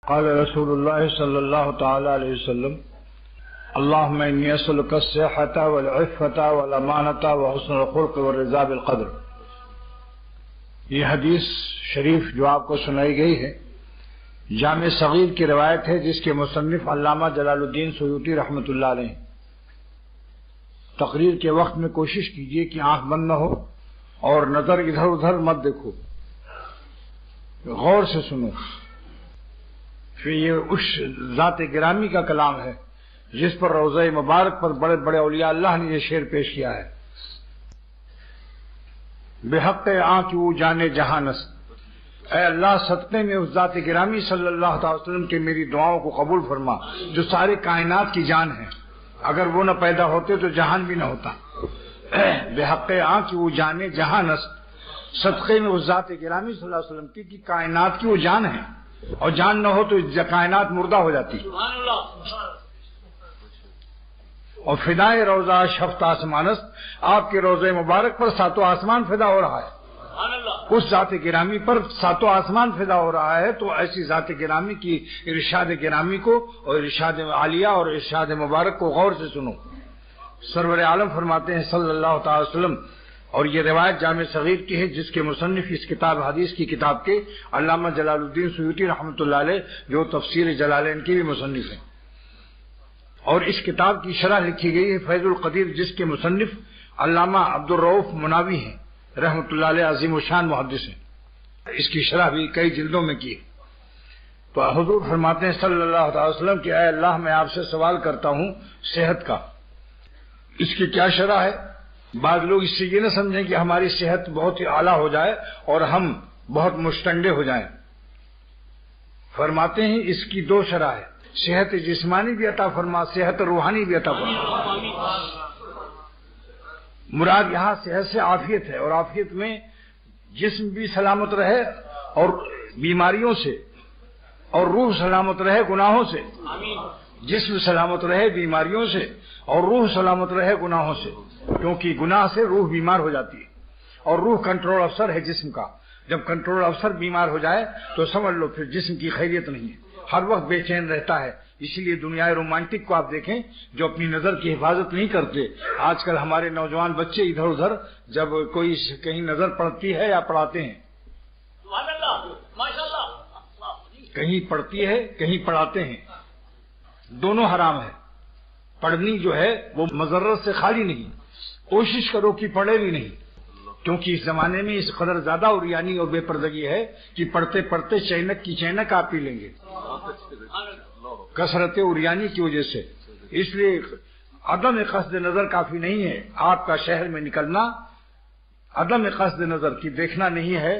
قال رسول اللہ صلی اللہ تعالی علیہ وسلم اللہم انی اسألک الصحۃ والعفۃ والامانۃ وحسن الخلق والرضا بالقدر۔ یہ حدیث شریف جو آپ کو سنائی گئی ہے جامع صغیر کی روایت ہے، جس کے مصنف علامہ جلال الدین سیوطی رحمۃ اللہ علیہ۔ تقریر کے وقت میں کوشش کیجیے کہ آنکھ بند نہ ہو اور نظر ادھر ادھر مت دیکھو، غور سے سنو۔ پھر یہ اس ذات گرامی کا کلام ہے جس پر روضہ مبارک پر بڑے بڑے اولیاء اللہ نے یہ شعر پیش کیا ہے، بحق آنکھوں جانے جہانس۔ اے اللہ، صدقے میں اس ذات گرامی صلی اللہ تعالی وسلم کے میری دعاؤں کو قبول فرما جو سارے کائنات کی جان ہے، اگر وہ نہ پیدا ہوتے تو جہان بھی نہ ہوتا۔ بحق آنکھوں جانے جہانس، صدقے میں اس ذات گرامی صلی اللہ علیہ وسلم کی کائنات کی وہ جان ہے، اور جان نہ ہو تو کائنات مردہ ہو جاتی۔ اور فدائے روضہ شفت آسمانس، آپ کے روضہ مبارک پر ساتوں آسمان فدا ہو رہا ہے، اس ذات گرامی پر ساتوں آسمان فدا ہو رہا ہے۔ تو ایسی ذات گرامی کی ارشاد گرامی کو اور ارشاد عالیہ اور ارشاد مبارک کو غور سے سنو۔ سرور عالم فرماتے ہیں صلی اللہ تعالی وسلم، اور یہ روایت جامع صغیر کی ہے جس کے مصنف اس کتاب حدیث کی کتاب کے علامہ جلال الدین سیوطی رحمۃ اللہ علیہ، جو تفسیر جلالین کی بھی مصنف ہیں، اور اس کتاب کی شرح لکھی گئی ہے فیض القدیر، جس کے مصنف علامہ عبدالرؤف مناوی ہیں رحمۃ اللہ علیہ، عظیم الشان محدث ہیں۔ اس کی شرح بھی کئی جلدوں میں کی۔ تو حضور فرماتے ہیں صلی اللہ تعالی وسلم کہ اے اللہ، میں آپ سے سوال کرتا ہوں صحت کا، اس کی کیا شرح ہے؟ بعض لوگ اس سے یہ نہ سمجھیں کہ ہماری صحت بہت ہی اعلیٰ ہو جائے اور ہم بہت مشتنڈے ہو جائیں۔ فرماتے ہیں اس کی دو شرح ہے، صحت جسمانی بھی عطا فرما، صحت روحانی بھی عطا فرما۔ مراد یہاں صحت سے عافیت ہے، اور عافیت میں جسم بھی سلامت رہے اور بیماریوں سے، اور روح سلامت رہے گناہوں سے۔ جسم سلامت رہے بیماریوں سے اور روح سلامت رہے گناہوں سے، کیونکہ گناہ سے روح بیمار ہو جاتی ہے، اور روح کنٹرول افسر ہے جسم کا۔ جب کنٹرول افسر بیمار ہو جائے تو سمجھ لو پھر جسم کی خیریت نہیں ہے، ہر وقت بے چین رہتا ہے۔ اسی لیے دنیا رومانٹک کو آپ دیکھیں جو اپنی نظر کی حفاظت نہیں کرتے۔ آج کل ہمارے نوجوان بچے ادھر ادھر جب کوئی کہیں نظر پڑتی ہے یا پڑھاتے ہیں، کہیں پڑتی ہے کہیں پڑھاتے ہیں، دونوں حرام ہے۔ پڑھنی جو ہے وہ مضرت سے خالی نہیں، کوشش کرو کہ پڑھے بھی نہیں، کیونکہ اس زمانے میں اس قدر زیادہ عریانی اور بے پردگی ہے کہ پڑھتے پڑھتے چینک کی چینک آپ پی لیں گے کثرت عریانی کی وجہ سے۔ اس لیے عدم قصد نظر کافی نہیں ہے۔ آپ کا شہر میں نکلنا عدم قصد نظر کی دیکھنا نہیں ہے،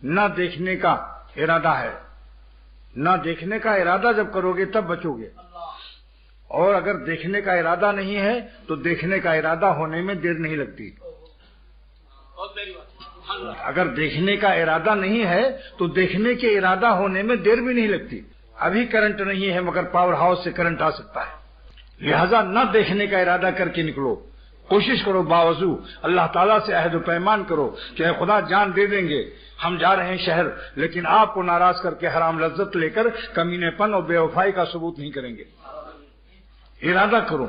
نہ دیکھنے کا ارادہ ہے۔ نہ دیکھنے کا ارادہ جب کرو گے تب بچو گے، اور اگر دیکھنے کا ارادہ نہیں ہے تو دیکھنے کا ارادہ ہونے میں دیر نہیں لگتی۔ اگر دیکھنے کا ارادہ نہیں ہے تو دیکھنے کے ارادہ ہونے میں دیر بھی نہیں لگتی۔ ابھی کرنٹ نہیں ہے مگر پاور ہاؤس سے کرنٹ آ سکتا ہے، لہذا نہ دیکھنے کا ارادہ کر کے نکلو، کوشش کرو باوضو اللہ تعالیٰ سے عہد و پیمان کرو کہ اے خدا جان دے دیں گے، ہم جا رہے ہیں شہر، لیکن آپ کو ناراض کر کے حرام لذت لے کر کمینے پن اور بے وفائی کا ثبوت نہیں کریں گے۔ ارادہ کرو۔